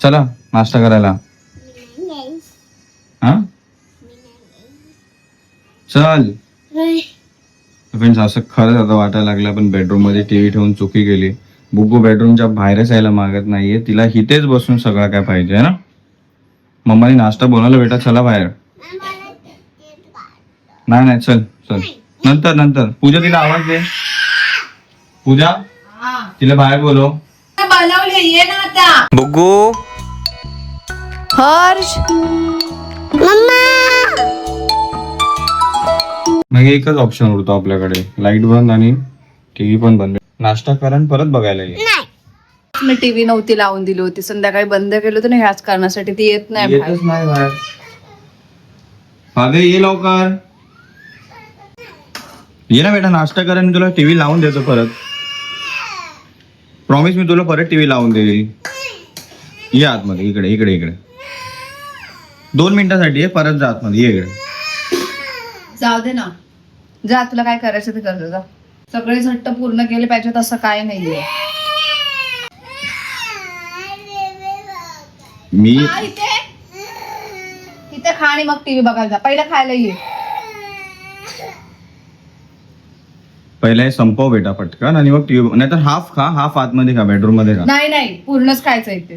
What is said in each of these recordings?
चला नाश्ता करायला. हा चल फ्रेंड्स, असं खरंच आता वाटायला लागलं पण बेडरूम मध्ये टीव्ही ठेवून चुकी केली. बुगू बेडरूमच्या बाहेरच यायला मागत नाहीये. तिला इथेच बसून सगळं काय पाहिजे है ना. मम्माने नाश्ता बनवला बेटा, चला बाहेर. नाही नाही चल चल, नंतर नंतर. पूजा तिला आवाज दे. पूजा तिला बाहेर बोलव. बनवले ये ना आता. बुगू हर्ष मग एकच ऑप्शन उरतो आपल्याकडे, लाईट बंद आणि टीव्ही पण बंद. नाश्ता करा आणि परत बघायला ये. मी टीव्ही नव्हती लावून दिली होती, संध्याकाळी बंद केलं होतं ना ह्याच कारणासाठी. ती येत नाही बाहेर. येतच नाही बाहेर. फादर ये लवकर. ये ना बेटा, नाश्ता करा आणि तुला टीव्ही लावून देतो परत. प्रॉमिस, मी तुला परत टीव्ही लावून देईल. ये आतमध्ये, इकडे इकडे इकडे. 2 मिनिटासाठी ये, परत जा आतमध्ये, ये इकडे. जाऊ दे ना, जा तुला काय करायचं ते कर जा. सगळे झट्ट पूर्ण केले पाहिजेत असं काय नाहीये. मी इथे खा आणि मग टीव्ही बघायला जा. पहिला खायला ये. पहिला हे संपव बेटा पटकन आणि मग टीव्ही. नाहीतर हाफ खा, हाफ आतमध्ये खा, बेडरूम मध्ये खा. नाही नाही, पूर्णच खायचं इथे.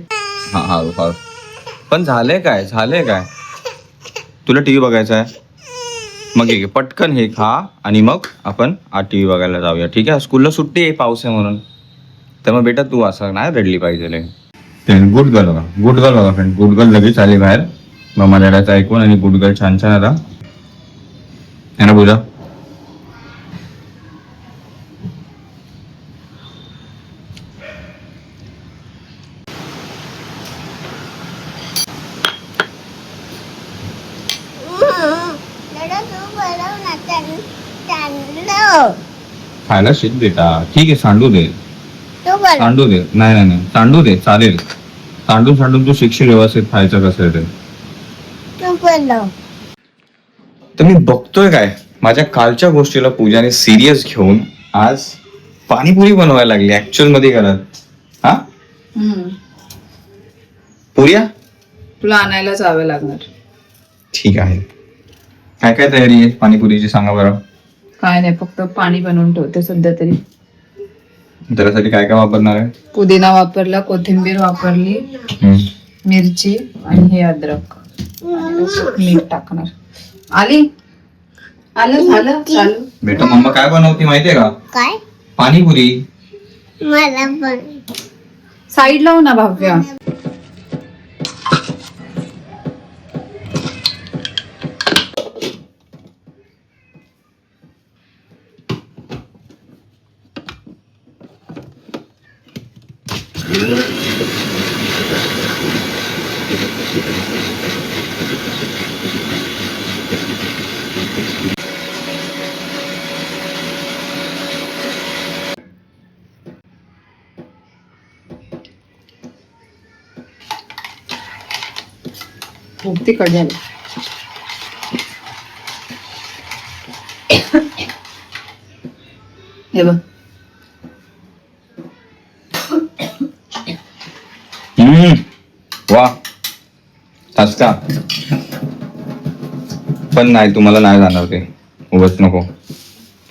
हा हा हा. पण झालंय काय, झालंय काय? तुला टीव्ही बघायचा आहे, मग हे घे पटकन, हे खा आणि मग आपण आज टीव्ही बघायला जाऊया. ठीक आहे, स्कूलला सुट्टी आहे, पाऊस आहे म्हणून. तर मग बेटा तू असं नाही रडली पाहिजे. गुड गर्ल बघा, गुड गर्ल बघा फ्रेंड. गुड गर्ल लगेच आली बाहेर मम्मा डॅडाचं ऐकून. आणि गुड गर्ल छान छान आता है ना पूजा. खायला शिक बेटा. ठीक आहे, सांडू दे, सांडू दे. नाही नाही नाही, सांडू दे, चालेल. सांडून सांडून तू शिकशील व्यवस्थित खायचं कसं आहे ते. तर मी बघतोय काय, माझ्या कालच्या गोष्टीला पूजाने सिरियस घेऊन आज पाणीपुरी बनवायला लागली ऍक्च्युअल मध्ये घरात. हा पुऱ्या तुला आणायला जावं लागणार. ठीक आहे. काय काय तयारी आहे पाणीपुरीची सांगा बरं. काय नाही, फक्त पाणी बनवून ठेवते सध्या तरी. त्यासाठी काय काय वापरणार आहे. पुदिना वापरला, कोथिंबीर वापरली, मिरची आणि हे अद्रक, मीठ टाकणार. आली आलं झालं चालू. बेटा मम्मा काय बनवती माहितीये का. काय पाणीपुरी. मला पण साईड लावू ना भाव्या. खूप तिखट झालं. हे बघ. वा असता. पण नाही, तुम्हाला नाही जाणार ते. उगाच नको.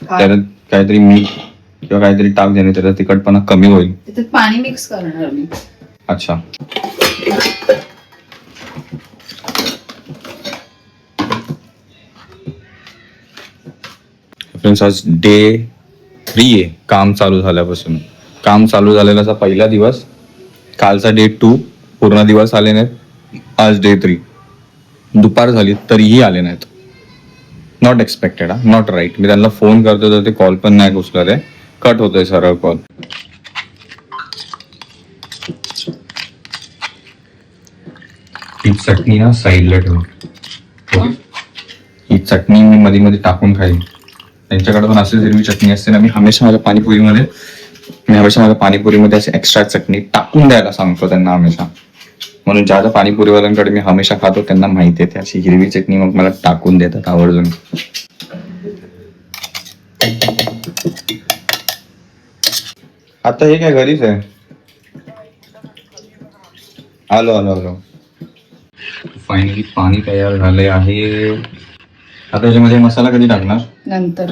त्याला काहीतरी मीठ किंवा काहीतरी टाक, ज्याने त्याचा तिखटपणा कमी होईल. त्याच्यात पाणी मिक्स करणार मी. अच्छा. फ्रेंड्स, आज डे 3 आहे काम चालू झाल्यापासून. काम चालू झालेला पहिला दिवस, कालचा डे 2, पूर्ण दिवस आले नाहीत. आज डे 3, दुपार झाली तरीही आले नाहीत. Not expected, not right. मी त्यांना फोन करतो तर ते कॉल पण नाही उचलत आहे, कट होतोय सरळ कॉल. ही चटणी ना साईडला ठेव. ही चटणी मी मध्ये मध्ये टाकून खाईन. त्यांच्याकडे पण अशी हिरवी चटणी असते ना, मी हमेशा माझ्या पाणीपुरीमध्ये असे एक्स्ट्रा चटणी टाकून द्यायला सांगतो त्यांना हमेशा. म्हणून ज्या ज्या पाणीपुरीवाल्यांकडे मी हमेशा खातो त्यांना माहिती आहे, अशी हिरवी चटणी मग मला टाकून देतात आवर्जून. आता हे काय घरीच आहे. आलो आलो आलो. फायनली पाणी तयार झाले आहे. आता त्याच्यामध्ये मसाला कधी टाकणार? नंतर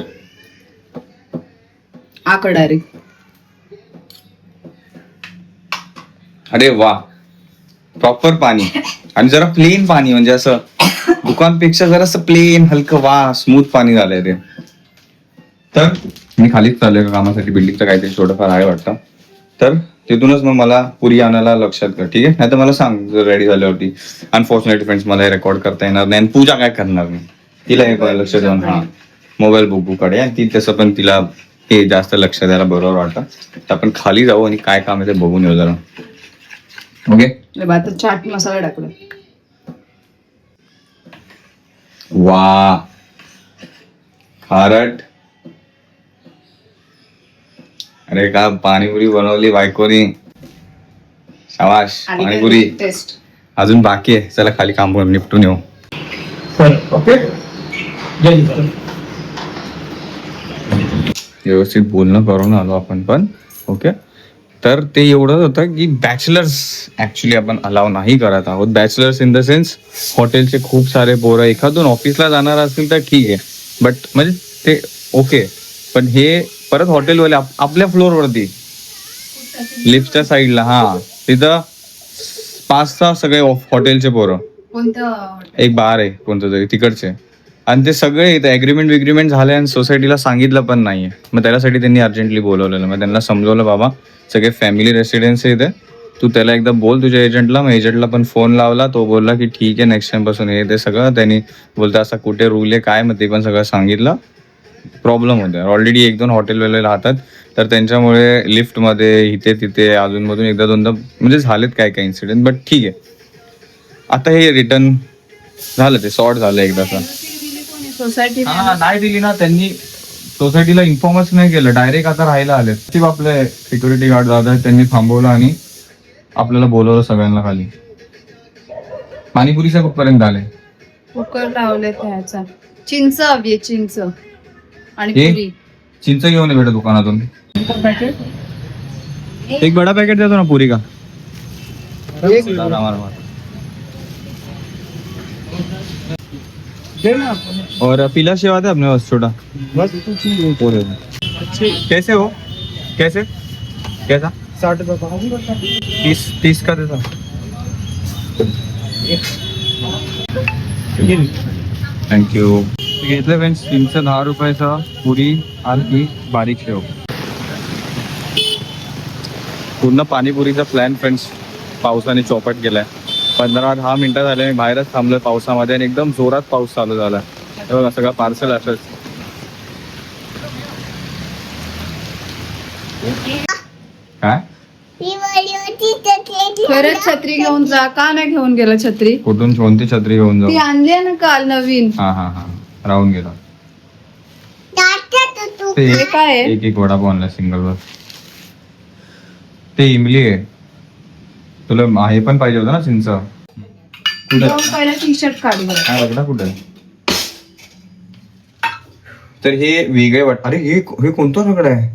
आकड डायरेक्ट. अरे वा, प्रॉपर पाणी आणि जरा प्लेन पाणी, म्हणजे असं दुकानपेक्षा जरा असं प्लेन हलकं वा स्मूथ पाणी झालंय ते. तर मी खालीच चाललोय कामासाठी, बिल्डिंगचं काहीतरी थोडंफार आहे वाटतं. तर तिथूनच मग मला पुरी आणायला लक्षात कर, ठीक आहे? नाही तर मला सांग जर रेडी झाल्यावरती. अनफॉर्च्युनेटली फ्रेंड्स, मला हे रेकॉर्ड करता येणार नाही आणि पूजा काय करणार मी, तिला हे लक्ष देऊन हा मोबाईल बुकू कडे, आणि ती तसं पण तिला हे जास्त लक्ष द्यायला बरोबर वाटतं. तर आपण खाली जाऊ आणि काय काम आहे ते बघून येऊ जरा. ओके. आता चाट मसाला टाकला. वा, खारट. अरे का पाणीपुरी बनवली बायकोनी, शाबाश. पाणीपुरी टेस्ट अजून बाकी आहे, चला खाली काम करून निपटून येऊ. ओके. व्यवस्थित बोलणं करून आलो आपण पण. ओके. तर ते एवढंच होतं की बॅचलर्स ऍक्च्युली आपण अलाव नाही करत आहोत. बॅचलर्स इन द सेन्स हॉटेलचे खूप सारे पोरं, एखादून ऑफिसला जाणार असतील तर ठीक आहे, बट म्हणजे ते ओके. पण हे परत हॉटेलवाले आपल्या फ्लोअरवरती लिफ्टच्या साईडला, हा तिथं 5-6 सगळे हॉटेलचे पोरं, कोणतं? एक बार आहे कोणतं तरी तिकडचे, आणि ते सगळे इथं ॲग्रीमेंट झाले आणि सोसायटीला सांगितलं पण नाहीये. मग त्याच्यासाठी त्यांनी अर्जंटली बोलवलेलं. मग त्यांना समजवलं, बाबा सगळे फॅमिली रेसिडेन्स आहे इथे, तू त्याला एकदा बोल तुझ्या एजंटला. मग एजंटला पण फोन लावला, तो बोलला की ठीक आहे नेक्स्ट टाइम पासून हे ते सगळं. त्यांनी बोलता असा कुठे रूल आहे काय, मग ते पण सगळं सांगितलं. प्रॉब्लेम होते ऑलरेडी 1-2 हॉटेलवाले राहतात, तर त्यांच्यामुळे लिफ्टमध्ये इथे तिथे अजूनमधून एकदा दोनदा म्हणजे झालेत काय काय इन्सिडेंट. बट ठीक आहे, आता हे रिटर्न झालं, ते सॉर्ट झालं एकदाचं. सोसायटी हा नाही दिली ना त्यांनी, सोसायटीला इन्फॉर्मच नाही केलं, डायरेक्ट आता राहायला आले. आपले सिक्युरिटी गार्ड दादा त्यांनी थांबवलं आणि आपल्याला बोलवलं सगळ्यांना खाली. पाणीपुरीच्या कुठपर्यंत आले? कुकर लावले त्याचा. चिंच हवी आहे, चिंच आणि हे? पुरी. चिंच घेऊन ये बेटा दुकानातून. एक बडा पॅकेट देतो ना पुरी का. और पीला सेव आता है अपने पास छोटा, कैसे हो, कैसे कैसा? 60 रुपये. 30 का देता. थँक्यू. घेतलं फ्रेंड्स, 10 रुपयाचा पुरी आणि बारीक शेव. पूर्ण पाणीपुरीचा प्लॅन फ्रेंड्स पावसाने चौपट केलाय. 15-10 मिनिटं झाले मी बाहेरच थांबलोय पावसामध्ये, आणि एकदम जोरात पाऊस चालू झाला. हे बघा सगळं पार्सल असंच. काय ही वाली होती चॉकलेट. खरंच छत्री घेऊन जा. का नाही घेऊन गेला छत्री? कुठून कोणती छत्री घेऊन ती जाऊ? आणली आहे ना काल नवीन. हा हा हा, राहून गेला. टाटा तू ते हे काय आहे? एक वडापाव आणला सिंगल वर. ते इमली आहे. तुला हे पण पाहिजे होतं ना चिंच. कुठे जाऊन पहिला टी शर्ट काढ बरं. काय बघा कुठे. तर हे वेगळे वाट. अरे हे कोणतं रगडा आहे?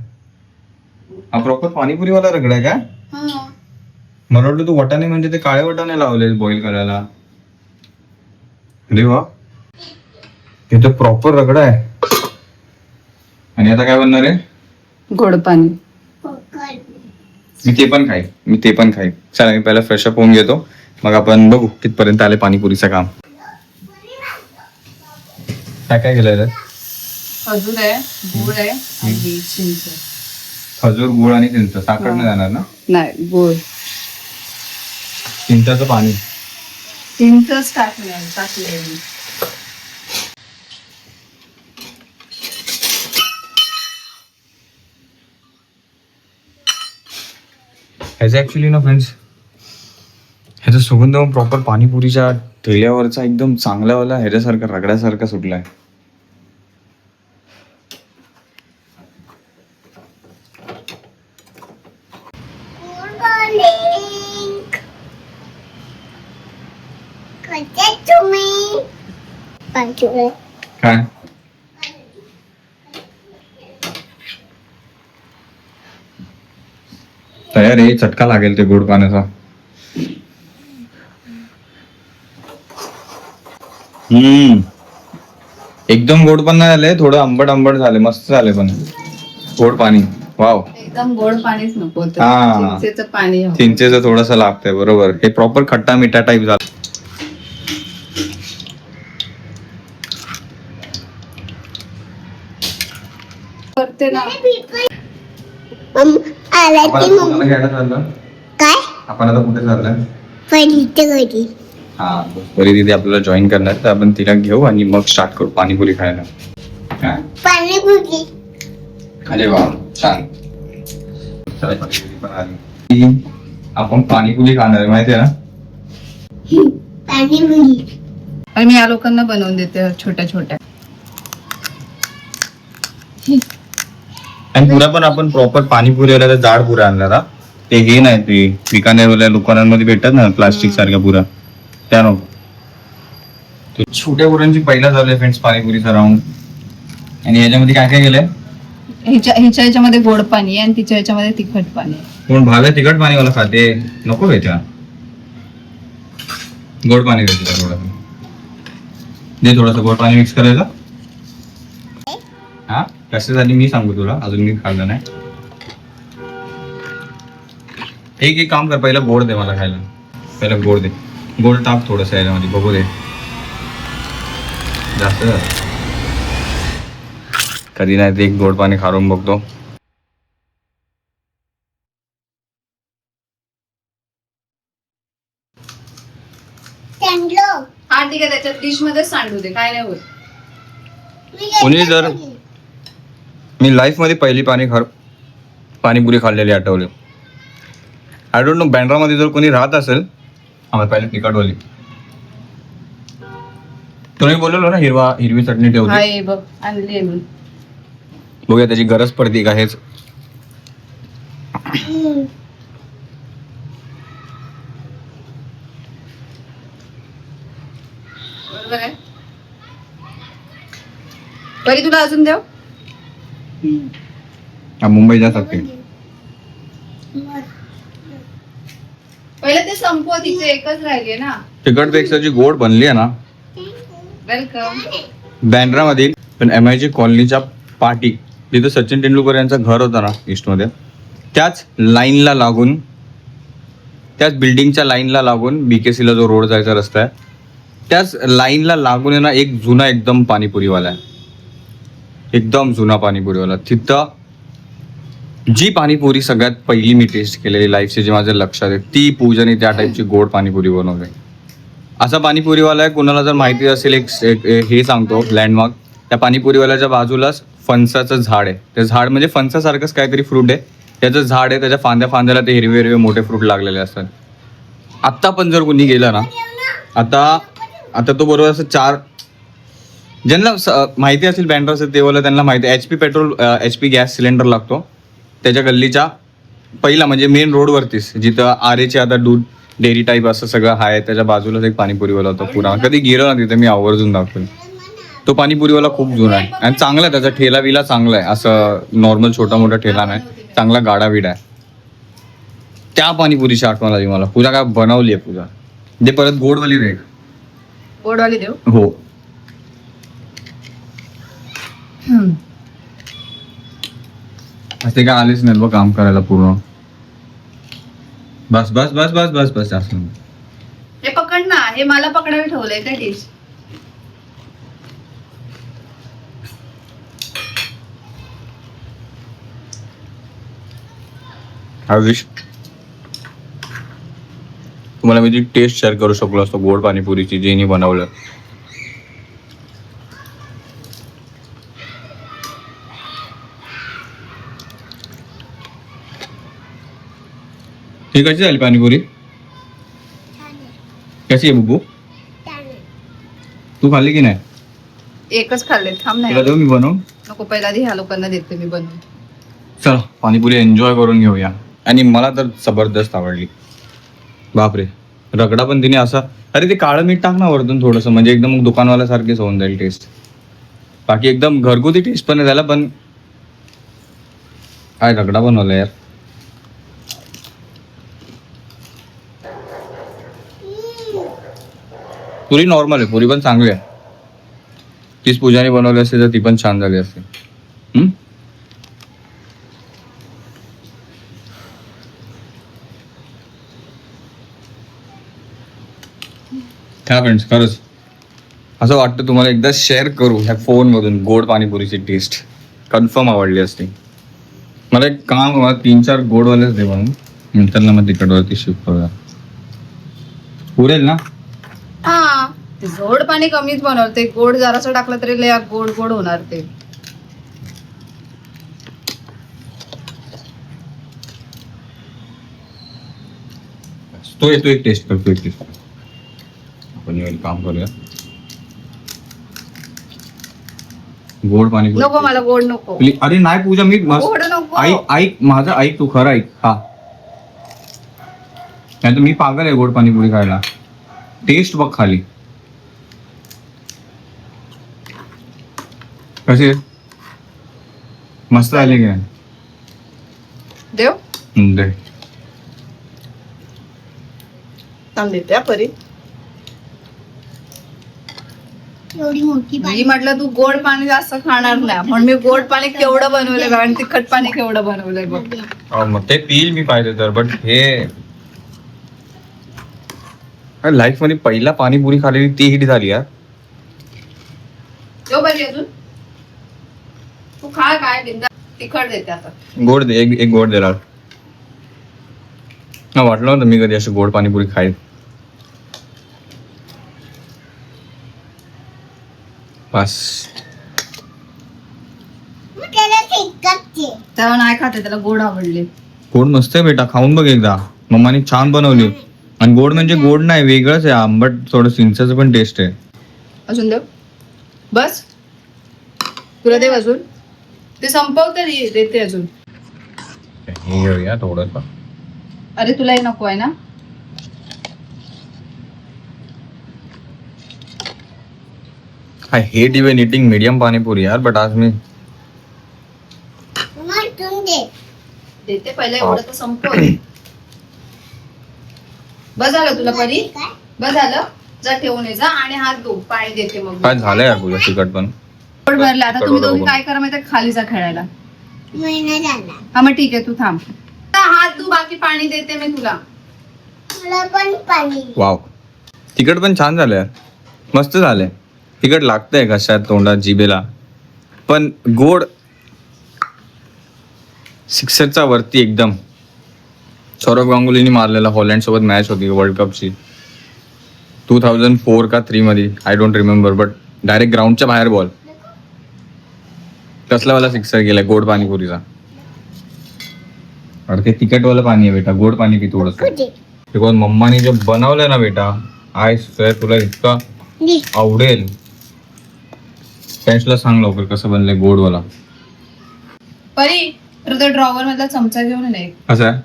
हा प्रॉपर पाणीपुरीवाला रगडा आहे का? हा. मला वाटलं तू वटाणे म्हणजे ते काळे वटाणे लावले बॉईल करायला. अरे वा, हे तर प्रॉपर रगडा आहे. आणि आता काय बनणार आहे? गोड पाणी. मी ते पण खाईन. चला मी पहिला फ्रेश अप होऊन घेतो, मग आपण बघू कितपर्यंत आले पाणीपुरीचं काम. काय गेलंय रे? खजूर आहे, गुळ आहे आणि चिंच. खजूर, गुळ आणि चिंच. साखर नाही जाणार ना? नाही, गुळ. चिंचाचं पाणी. चिंचच टाकले. ह्याचं ऍक्च्युली ना फ्रेंड्स, ह्याचा सुगंध प्रॉपर पाणीपुरीच्या ठेल्यावरचा एकदम चांगल्यावाला ह्याच्यासारखा रगड्यासारखा सुटलाय. कसे तुम्ही पाहिजे काय तयार आहे? चटका लागेल ते गोड पाण्याचा. एकदम गोड पण नाही झाले, थोडं आंबट आंबट झाले, मस्त झाले पण गोड पाणी. वाव. एकदम गोड पाणीच नको होतं. हा. चिंचेचं पाणी हवं. चिंचेचं थोडस लागतंय, बरोबर. हे प्रॉपर खट्टा मिठा टाईप झालं. करते ना. आला ती मम्मी चाललं काय आपण आता कुठे चाललंय? परीच्या घरी हा, बरी दीदी आपल्याला जॉईन करणार, तर आपण तिला घेऊ आणि मग स्टार्ट करू पाणीपुरी खायला. काय? पाणीपुरी अरे वा, छान. चला, पाणीपुरी पण आली. आपण पाणीपुरी खाणार आहे, माहितीये ना? पाणीपुरी आणि मी या लोकांना बनवून देते छोट्या छोट्या. आणि पुरा पण आपण प्रॉपर पाणीपुरीवाला जाड पुरा आणला ना, ते हे नाही, ते बिकानेरवाल्या दुकानांमध्ये भेटतात ना प्लास्टिक सारख्या पुरा, त्या नको. ते छोट्या पुरांची पहिला झालंय फ्रेंड्स पाणीपुरीचा राऊंड. आणि याच्यामध्ये काय काय केलंय? हिच्या ह्याच्यामध्ये गोड पाणी आहे आणि तिच्या ह्याच्यामध्ये तिखट पाणी आहे. कोण भावे तिखट पाणी मला खाते, नको भेटा. गोड पाणी देते थोडस, दे थोडस गोड पाणी मिक्स करायचं. हा, कशासाठी मी सांगू तुला, अजून मी खाल्लं नाही. एक काम कर, पहिला गोड दे मला खायला. पहिला गोड दे, गोड टाक थोडस याच्यामध्ये, बघू दे. जास्त कधी नाही, ते एक गोड पाणी खाऊन बघतो. सांडलो हा ठीक आहे, त्याच्यात डिश मध्ये सांडू दे, काय नाही होत. कोणी जर मी लाईफ मध्ये पहिली पाणीपुरी खाल्लेली आठवली. आय डोंट नो, बँड्रामध्ये जर कोणी राहत असेल, आम्हाला पहिले तिखटवाली. तुम्ही बोललो ना हिरवी चटणी हा ठेवली, ये बघ आणली मी. बघूया त्याची गरज पडते का. हेच बरोबर आहे. परी तुला अजून देऊ? मुंबई जा सकते. पहिले ते संपव, तिचे एकच राहिली ना. तिखटपेक्षा जी गोड बनली आहे ना, वेलकम. बँड्रामधील पण MIG कॉलनीच्या पाटी, जिथं सचिन तेंडुलकर यांचं घर होतं ना ईस्टमध्ये, त्याच लाईनला लागून, त्याच बिल्डिंगच्या लाईनला लागून BKC ला जो रोड जायचा रस्ता आहे, त्याच लाईनला लागून आहे ना एक जुना एकदम पाणीपुरीवाला आहे. एकदम जुना पाणीपुरीवाला. तिथं जी पाणीपुरी सगळ्यात पहिली मी टेस्ट केलेली लाईफची, जी माझ्या लक्षात आहे, ती पूजाने त्या टाईपची गोड पाणीपुरी बनवली. असा पाणीपुरीवाला आहे, कोणाला जर माहिती असेल, एक हे सांगतो लँडमार्क. त्या पाणीपुरीवाल्याच्या बाजूलाच फणसाचं झाड आहे. ते झाड म्हणजे फणसासारखंच काहीतरी फ्रूट आहे, त्याचं झाड आहे, त्याच्या फांद्याला ते हिरवे हिरवे मोठे फ्रूट लागलेले असतात. आत्ता पण जर कोणी गेला ना, आता तो बरोबर असं 4, ज्यांना माहिती असेल बँड्रा तेवाला त्यांना माहिती आहे, HP गॅस सिलेंडर लागतो त्याच्या गल्लीच्या पहिला, म्हणजे मेन रोडवरतीच, जिथं RAचे आता दूध डेअरी टाईप असं सगळं आहे, त्याच्या बाजूलाच एक पाणीपुरीवाला होता पुरा. कधी गेलो ना तिथे मी आवर्जून दाखवेल. तो पाणीपुरीवाला खूप जुना आहे आणि चांगला आहे, त्याचा ठेला विला चांगला आहे, असं नॉर्मल छोटा मोठा ठेला नाही, चांगला गाडा विडा आहे. त्या पाणीपुरीची आठवण आली मला. पूजा काय बनवली आहे पूजा, दे परत गोडवाली दे. गोडवाली देऊ? हो. ते काय आलेच नाही बघ काम करायला पूर्ण. बस बस बस बस बस बस जास्त नाही. हे पकड ना, हे मला पकडायला ठेवलंय काय डिश. आय विश तुम्हाला मी ती टेस्ट शेअर करू शकलो असतो गोड पाणीपुरीची, जेनी बनवलं. ही कशी झाली पाणीपुरी? कशी आहे बुबू? तू खाल्ली की नाही? एकच खाल्ले, थांब तुला नाही देऊ मी बनवून? नको, पहिला आधी ह्या लोकांना देते मी बनवून. चला पाणीपुरी एन्जॉय करून घेऊया. आणि मला तर जबरदस्त आवडली. बापरे, रगडा पण तिने असा, अरे ते काळं मीठ टाक ना वरतून थोडंसं, म्हणजे एकदम दुकानवाल्यासारखीच होऊन जाईल टेस्ट. बाकी एकदम घरगुती टेस्ट पण आहे त्याला. पण काय रगडा बनवला यार. पुरी नॉर्मल आहे, पुरी पण चांगली आहे. तीच पूजाने बनवली असते तर ती पण छान झाली असते. हम्म? हा फ्रेंड्स, खरंच असं वाटतं तुम्हाला एकदा शेअर करू ह्या फोन मधून गोड पाणीपुरीची टेस्ट. कन्फर्म आवडली असती. मला एक काम, मला 3-4 गोडवालेच दे म्हणून, नंतर ना मग तिकडवरती शिफ्ट करूया. पुरेल ना? हा ते गोड पाणी कमीच बनवते, गोड जरासं टाकलं तरी लय गोड गोड होणार ते. तो येतो, एक टेस्ट करतो, एक टेस्ट. आपण एक काम करूया, गोड पाणी. नको मला गोड नको. अरे नाही पूजा, मी गोड नको. ऐक माझं, ऐक तू, खरं ऐक. हा नाही तर मी पागल आहे गोड पाणीपुरी खायला. टेस्ट बघ खाली कशी आहे, मस्त आली काय? देव दे. थांब देते हा परी. एवढी मोठी मी म्हटलं तू गोड पाणी जास्त खाणार नाही, पण मी गोड पाणी केवढं बनवलंय बघ, आणि तिखट पाणी केवढं बनवलंय बघ. मग ते पिल मी पाहिजे तर, बट हे लाईफ मध्ये पहिला पाणीपुरी खाल्लेली ती हिट झाली यार. देव बरी अजून तू खा, काय बिंदा तिखट देते आता. गोड दे, एक गोड दे लाल. वाटलं होतं मी कधी अशी गोड पाणीपुरी खाईल. बस त्याला शिकायचे. त्याला नाही खाते, त्याला गोड आवडले. गोड मस्त आहे बेटा, खाऊन बघ एकदा. मम्माने छान बनवली. आणि गोड म्हणजे गोड नाही, वेगळंच आहे, आंबट थोडं चिंचेचं पण टेस्ट आहे. अजून देव बस, तुला देव अजून ते संपव तरी देते अजून. हे घेऊया थोडंसं. अरे तुलाही नको आहे ना? I hate even eating medium panipuri यार, बट आज मी मग तू दे. देते पहिला, एवढं तर संपव. बस झालं तुला परी, काय? बस झालं. जा ठेवून ये जा, आणि हात धु, पाणी देते मग. काय झालं यार पूजा, तिखट पण. पोट भरलं आता. तुम्ही दोघी काय करा माहिती, खाली जा खेळायला. महिना झाला. हा मग ठीक आहे, तू थांब. आता हात धु, बाकी पाणी देते मी तुला. मला पण पाणी. वाव, तिखट पण छान झालं यार, मस्त झालंय. तिखट लागतंय कशात, तोंडात, जिभेला, पण गोड सिक्सरचा वरती एकदम. सौरभ गांगुलीने मारलेला हॉलंड सोबत मॅच होती वर्ल्ड कपची 2004 का 3 मध्ये, I don't remember, but direct ग्राउंडच्या बाहेर बॉल. कसला वाला सिक्सर गेलाय गोड पाणीपुरीचा. अरे ते तिखटवालं पाणी आहे बेटा, गोड पाणी पी थोडंसं. कुठे? बिकॉज मम्माने जे बनवलंय ना बेटा, आय स्वेअर तुला इतका दे. आवडेल. फ्रेंड्सला सांग लवकर कसं बनलंय गोडवाला. परी तर ड्रॉवर मधला चमचा घेऊन ये. कसं आहे,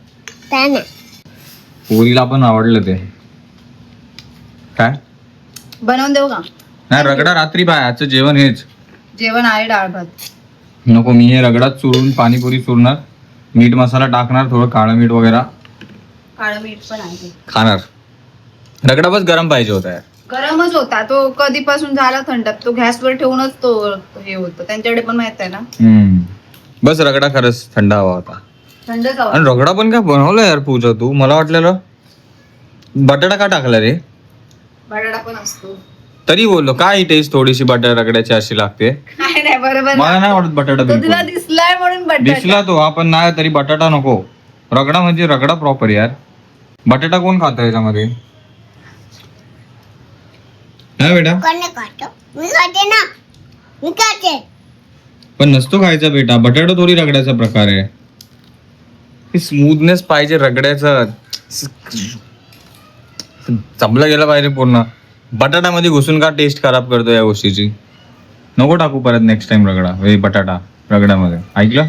काय ना? पोरीला पण आवडलं ते. काय बनवून देऊ का? नाही, रगडा रात्री पाय, आजचं जेवण हेच. जेवण आहे, डाळ भात. नको, मी हे रगडात चुरून पाणीपुरी चुरणार, मीठ मसाला टाकणार, थोडं काळं मीठ वगैरे काळं मीठ पण आहे. खाणार. रगडा बस गरम पाहिजे होता यार. गरमच होता तो, कधीपासून झाला थंड. तो गॅसवर ठेवूनच तो हे होतं, त्यांच्याकडे पण माहित आहे ना. बस रगडा खरंच थंड हवा होता. थंड जावा. आणि रगडा पण काय बनवलं यार पूजा तू, मला वाटलेलं बटाटा का टाकला रे. बटाटा पण असतो. तरी बोललो काय टेस्ट थोडीशी बटाटा रगड्याची अशी लागते. नाही नाही, बरोबर. मला नाही आवडत बटाटा तो तुला बिलकुल. दिसलाय म्हणून बटाटा. दिसला तो, आपण नाही तरी बटाटा नको. रगडा म्हणजे रगडा प्रॉपर यार. बटाटा कोण खातं याच्यामध्ये. नाही बेटा, कोण खातो? मी खाते ना. मी खाते. पण नसतो खायचा बेटा, बटाटा थोडी रगड्याचा प्रकार आहे. स्मूथनेस पाहिजे रगड्याचं, चमला गेला पाहिजे पूर्ण. बटाटा मध्ये घुसून का टेस्ट खराब करतो या गोष्टीची. नको टाकू परत नेक्स्ट टाइम रगडा, बटाटा रगड्यामध्ये, ऐकलं.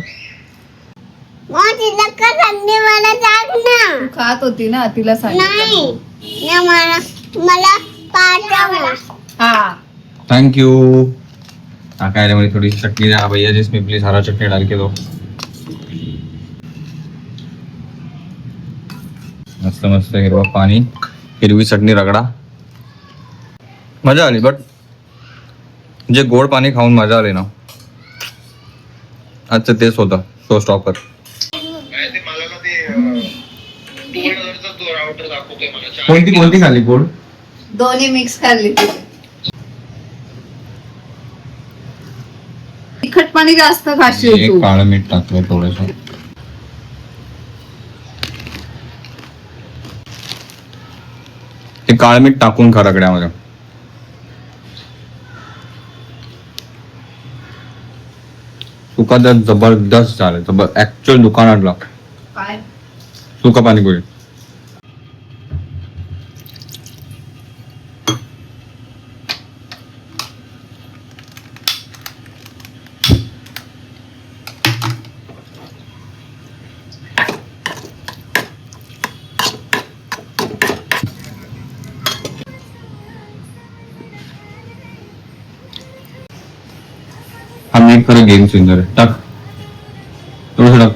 मग तिला का सांगते मला सांग ना. तू खात होती ना, तिला सांगितलं. नाही ना, मला पाठव. हा थँक्यू. हाँ काय रे, मुझे थोड़ी चटनी दे. हाँ भैया जिसमें प्लीज हरा चटनी डाल के दो. मस्त मस्त हिरवा पाणी, हिरवी चटणी, रगडा, मजा आली. बट जे गोड पाणी खाऊन मजा आली ना, आजचं तेच होतं शो स्टॉपर. कोणती कोणती खाली गोड? दोन्ही मिक्स खाल्ली. तिखट पाणी जास्त खाशील तू. एक काळं मीठ टाकलं थोडस. ते काळं मीठ टाकून खा रगड्यामध्ये. सुका तर जबरदस्त झालं. ऍक्च्युअल दुकानातला काय सुका पाणीपुरी. हा मी खरं गेम चेंजर आहे. टाक थोडस टाक.